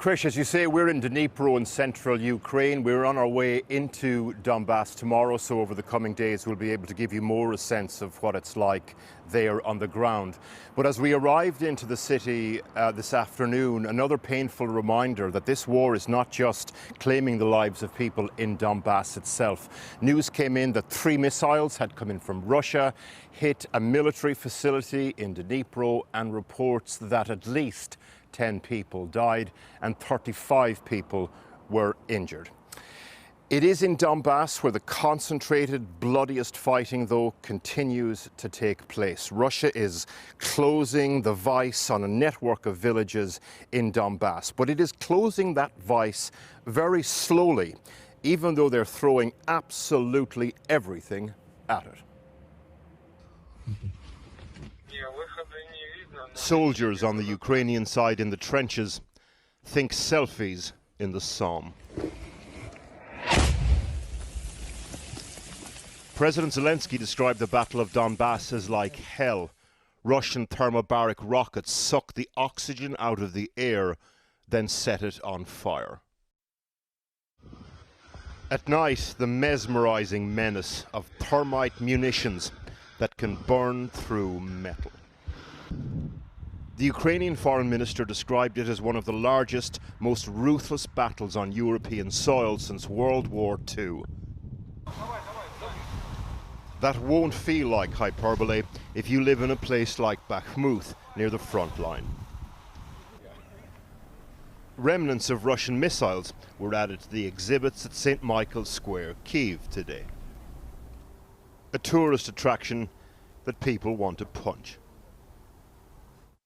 Krish, as you say, we're in Dnipro in central Ukraine. We're on our way into Donbass tomorrow, so over the coming days we'll be able to give you more a sense of what it's like there on the ground. But as we arrived into the city this afternoon, another painful reminder that this war is not just claiming the lives of people in Donbass itself. News came in that 3 missiles had come in from Russia, hit a military facility in Dnipro, and reports that at least 10 people died and 35 people were injured. It is in Donbass where the concentrated, bloodiest fighting, though, continues to take place. Russia is closing the vice on a network of villages in Donbass, but it is closing that vice very slowly, even though they're throwing absolutely everything at it. Soldiers on the Ukrainian side in the trenches think selfies in the Somme. President Zelensky described the Battle of Donbass as like hell. Russian thermobaric rockets suck the oxygen out of the air, then set it on fire. At night, the mesmerizing menace of thermite munitions that can burn through metal. The Ukrainian foreign minister described it as one of the largest, most ruthless battles on European soil since World War II. That won't feel like hyperbole if you live in a place like Bakhmut, near the front line. Remnants of Russian missiles were added to the exhibits at St. Michael's Square, Kyiv, today. A tourist attraction that people want to punch.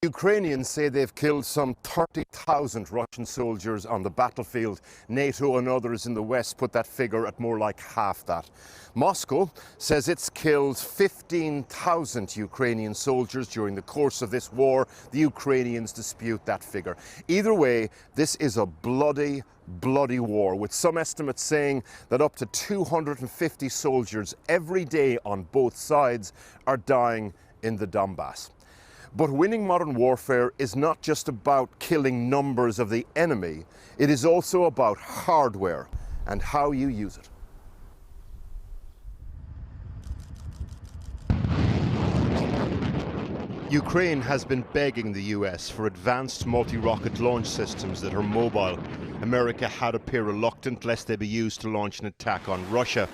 Ukrainians say they've killed some 30,000 Russian soldiers on the battlefield. NATO and others in the West put that figure at more like half that. Moscow says it's killed 15,000 Ukrainian soldiers during the course of this war. The Ukrainians dispute that figure. Either way, this is a bloody, bloody war, with some estimates saying that up to 250 soldiers every day on both sides are dying in the Donbass. But winning modern warfare is not just about killing numbers of the enemy, it is also about hardware and how you use it. Ukraine has been begging the US for advanced multi-rocket launch systems that are mobile. America had appeared reluctant lest they be used to launch an attack on Russia.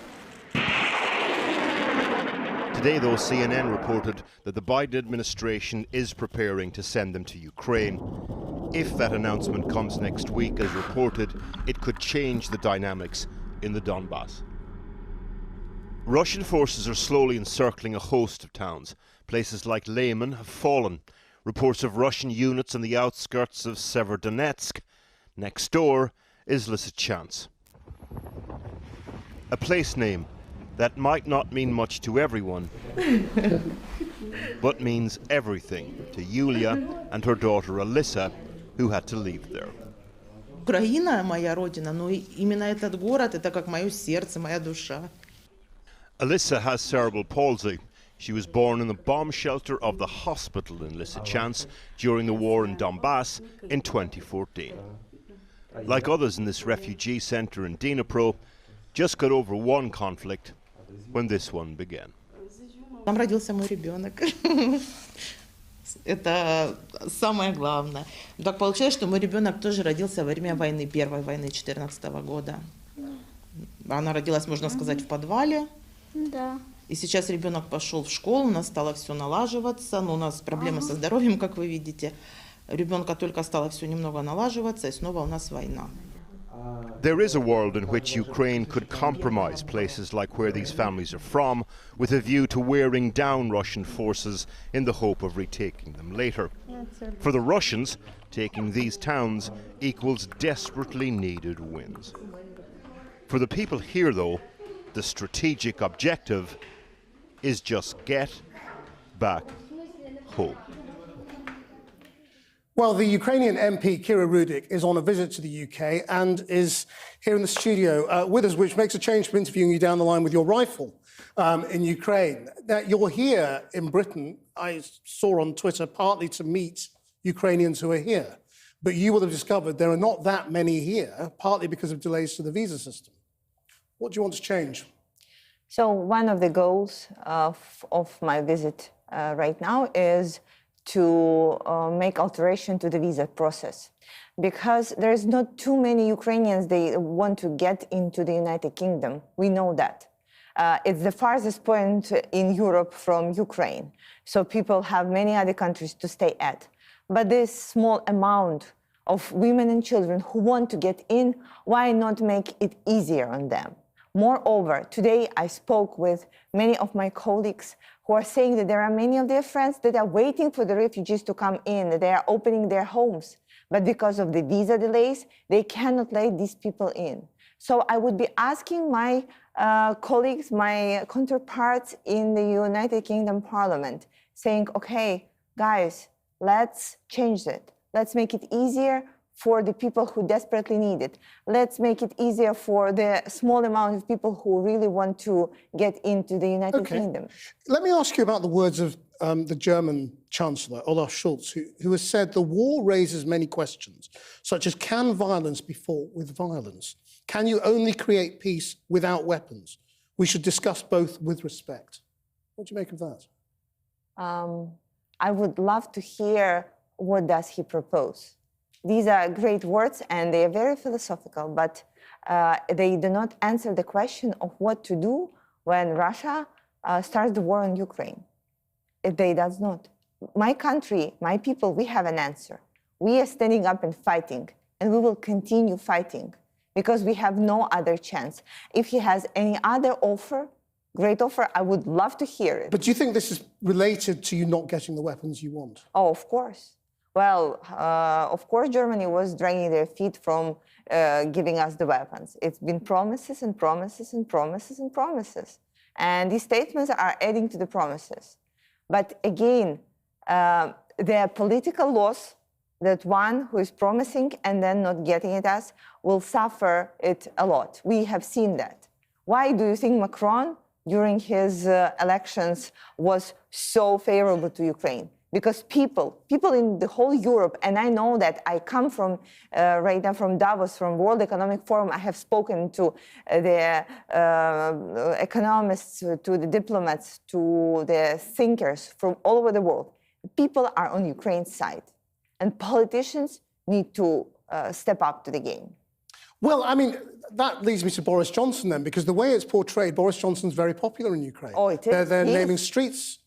Today, though, CNN reported that the Biden administration is preparing to send them to Ukraine. If that announcement comes next week, as reported, it could change the dynamics in the Donbass. Russian forces are slowly encircling a host of towns. Places like Lyman have fallen. Reports of Russian units on the outskirts of Soverodonetsk. Next door is Lysychansk. A place name that might not mean much to everyone, but means everything to Yulia and her daughter Alyssa, who had to leave there. Украина моя родина, но именно этот город, это как мое сердце, моя душа. Alyssa has cerebral palsy. She was born in the bomb shelter of the hospital in Lysychansk during the war in Donbass in 2014. Like others in this refugee center in Dnipro, just got over one conflict when this one began. Там родился мой ребенок. Это самое главное. Так получилось, что мой ребенок тоже родился во время войны, первой войны 2014 года. Она родилась, можно сказать, в подвале. Да. И сейчас ребенок пошел в школу, у нас стало все налаживаться, но у нас проблемы со здоровьем, как вы видите. Ребенка только стало все немного налаживаться, и снова у нас война. There is a world in which Ukraine could compromise places like where these families are from, with a view to wearing down Russian forces in the hope of retaking them later. For the Russians, taking these towns equals desperately needed wins. For the people here, though, the strategic objective is just get back home. Well, the Ukrainian MP, Kira Rudik, is on a visit to the UK and is here in the studio with us, which makes a change from interviewing you down the line with your rifle in Ukraine. Now, you're here in Britain, I saw on Twitter, partly to meet Ukrainians who are here, but you will have discovered there are not that many here, partly because of delays to the visa system. What do you want to change? So one of the goals of my visit right now is to make alteration to the visa process, because there's not too many Ukrainians they want to get into the United Kingdom. We know that. It's the farthest point in Europe from Ukraine, so people have many other countries to stay at. But this small amount of women and children who want to get in, why not make it easier on them? Moreover, today I spoke with many of my colleagues who are saying that there are many of their friends that are waiting for the refugees to come in, that they are opening their homes. But because of the visa delays, they cannot let these people in. So I would be asking my colleagues, my counterparts in the United Kingdom Parliament, saying, okay, guys, let's change it. Let's make it easier for the people who desperately need it. Let's make it easier for the small amount of people who really want to get into the United Kingdom. Let me ask you about the words of the German Chancellor, Olaf Scholz, who has said the war raises many questions, such as can violence be fought with violence? Can you only create peace without weapons? We should discuss both with respect. What do you make of that? I would love to hear what does he propose. These are great words and they are very philosophical, but they do not answer the question of what to do when Russia starts the war on Ukraine. They does not. My country, my people, we have an answer. We are standing up and fighting, and we will continue fighting because we have no other chance. If he has any other offer, great offer, I would love to hear it. But do you think this is related to you not getting the weapons you want? Oh, of course. Well, of course, Germany was dragging their feet from giving us the weapons. It's been promises and promises and promises and promises. And these statements are adding to the promises. But again, there are political laws that one who is promising and then not getting it us will suffer it a lot. We have seen that. Why do you think Macron, during his elections, was so favorable to Ukraine? Because people in the whole Europe, and I know that I come from, right now from Davos, from World Economic Forum, I have spoken to the economists, to the diplomats, to the thinkers from all over the world. People are on Ukraine's side, and politicians need to step up to the game. Well, I mean, that leads me to Boris Johnson then, because the way it's portrayed, Boris Johnson's very popular in Ukraine. Oh, it is. They're naming streets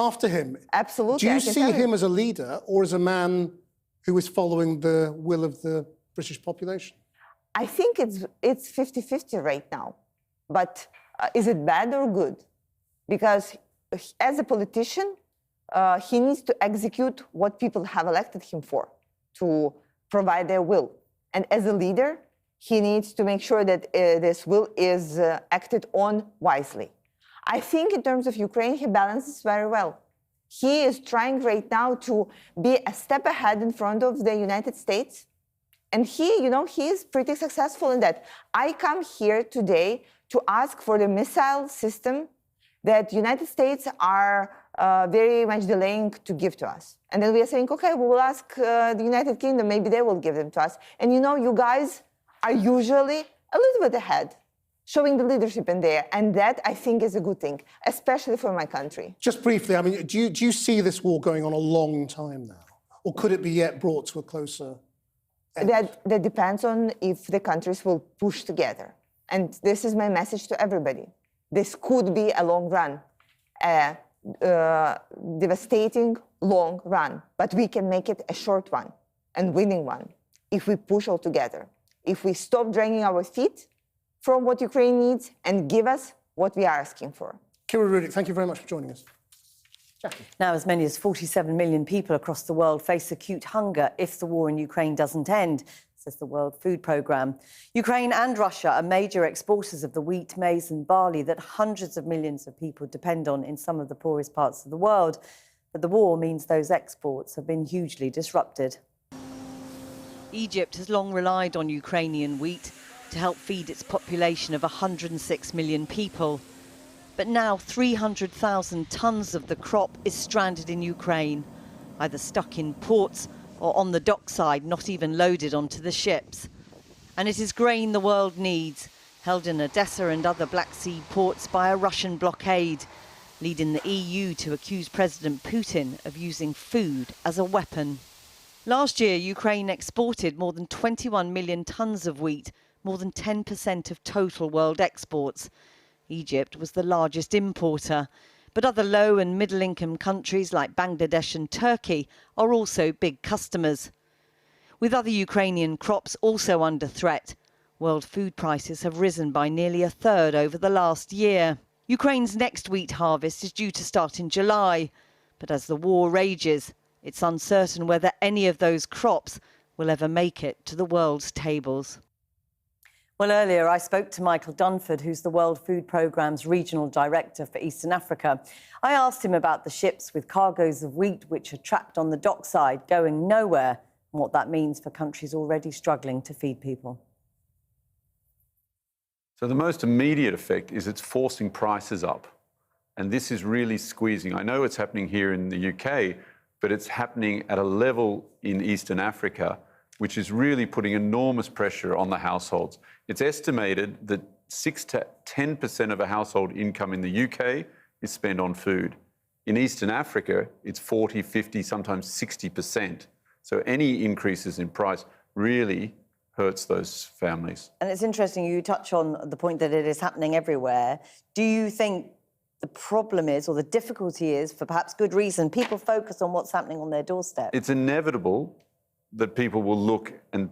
after him. Absolutely. Do you see him as a leader or as a man who is following the will of the British population? I think it's 50-50 right now. But is it bad or good? Because as a politician, he needs to execute what people have elected him for, to provide their will. And as a leader, he needs to make sure that this will is acted on wisely. I think in terms of Ukraine, he balances very well. He is trying right now to be a step ahead in front of the United States. And he is pretty successful in that. I come here today to ask for the missile system that United States are very much delaying to give to us. And then we are saying, okay, we will ask the United Kingdom, maybe they will give them to us. And you guys are usually a little bit ahead, showing the leadership in there. And that, I think, is a good thing, especially for my country. Just briefly, I mean, do you see this war going on a long time now? Or could it be yet brought to a closer end? That depends on if the countries will push together. And this is my message to everybody. This could be a long run, a devastating long run, but we can make it a short one and winning one if we push all together. If we stop dragging our feet from what Ukraine needs and give us what we are asking for. Kira Rudik, thank you very much for joining us. Jackie. Now, as many as 47 million people across the world face acute hunger if the war in Ukraine doesn't end, says the World Food Programme. Ukraine and Russia are major exporters of the wheat, maize and barley that hundreds of millions of people depend on in some of the poorest parts of the world. But the war means those exports have been hugely disrupted. Egypt has long relied on Ukrainian wheat to help feed its population of 106 million people. But now 300,000 tonnes of the crop is stranded in Ukraine, either stuck in ports or on the dockside, not even loaded onto the ships. And it is grain the world needs, held in Odessa and other Black Sea ports by a Russian blockade, leading the EU to accuse President Putin of using food as a weapon. Last year, Ukraine exported more than 21 million tonnes of wheat, more than 10% of total world exports. Egypt was the largest importer, but other low and middle-income countries like Bangladesh and Turkey are also big customers. With other Ukrainian crops also under threat, world food prices have risen by nearly a third over the last year. Ukraine's next wheat harvest is due to start in July, but as the war rages, it's uncertain whether any of those crops will ever make it to the world's tables. Well, earlier I spoke to Michael Dunford, who's the World Food Programme's Regional Director for Eastern Africa. I asked him about the ships with cargoes of wheat which are trapped on the dockside, going nowhere, and what that means for countries already struggling to feed people. So the most immediate effect is it's forcing prices up. And this is really squeezing. I know it's happening here in the UK, but it's happening at a level in Eastern Africa, which is really putting enormous pressure on the households. It's estimated that 6 to 10% of a household income in the UK is spent on food. In Eastern Africa, it's 40, 50, sometimes 60%. So any increases in price really hurts those families. And it's interesting you touch on the point that it is happening everywhere. Do you think the problem is, or the difficulty is, for perhaps good reason, people focus on what's happening on their doorstep? It's inevitable that people will look and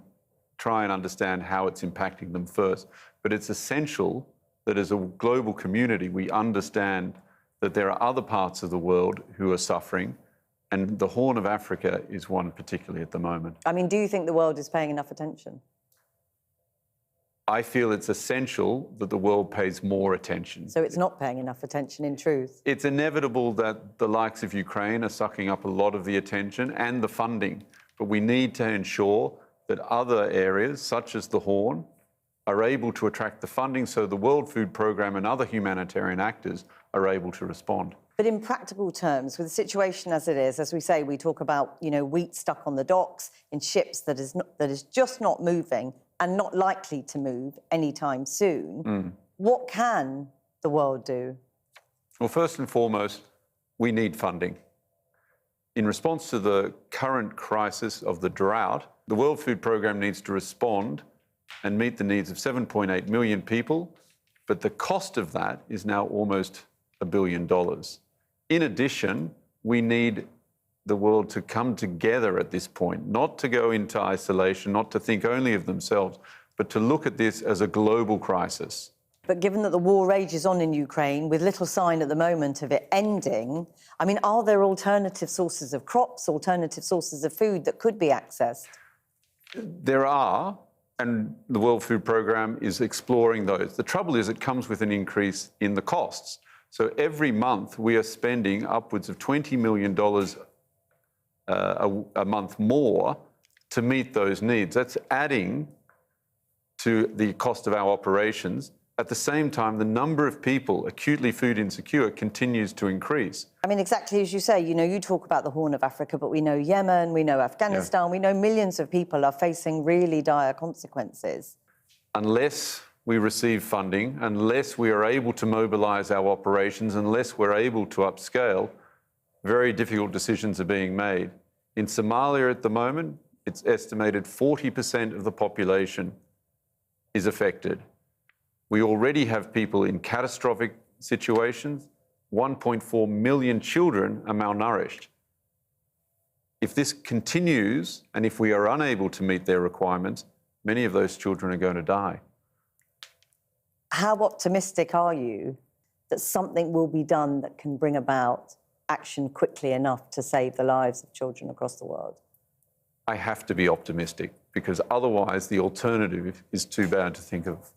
try and understand how it's impacting them first. But it's essential that as a global community, we understand that there are other parts of the world who are suffering, and the Horn of Africa is one particularly at the moment. I mean, do you think the world is paying enough attention? I feel it's essential that the world pays more attention. So it's not paying enough attention, in truth? It's inevitable that the likes of Ukraine are sucking up a lot of the attention and the funding, but we need to ensure that other areas, such as the Horn, are able to attract the funding so the World Food Programme and other humanitarian actors are able to respond. But in practical terms, with the situation as it is, as we say, we talk about, wheat stuck on the docks in ships that is just not moving and not likely to move anytime soon. What can the world do? Well, first and foremost, we need funding. In response to the current crisis of the drought, the World Food Programme needs to respond and meet the needs of 7.8 million people, but the cost of that is now almost $1 billion. In addition, we need the world to come together at this point, not to go into isolation, not to think only of themselves, but to look at this as a global crisis. But given that the war rages on in Ukraine, with little sign at the moment of it ending, I mean, are there alternative sources of crops, alternative sources of food that could be accessed? There are, and the World Food Programme is exploring those. The trouble is it comes with an increase in the costs. So every month we are spending upwards of $20 million a month more to meet those needs. That's adding to the cost of our operations. At the same time, the number of people acutely food insecure continues to increase. I mean, exactly as you say, you talk about the Horn of Africa, but we know Yemen, we know Afghanistan, we know millions of people are facing really dire consequences. Unless we receive funding, unless we are able to mobilise our operations, unless we're able to upscale, very difficult decisions are being made. In Somalia at the moment, it's estimated 40% of the population is affected. We already have people in catastrophic situations. 1.4 million children are malnourished. If this continues, and if we are unable to meet their requirements, many of those children are going to die. How optimistic are you that something will be done that can bring about action quickly enough to save the lives of children across the world? I have to be optimistic, because otherwise the alternative is too bad to think of.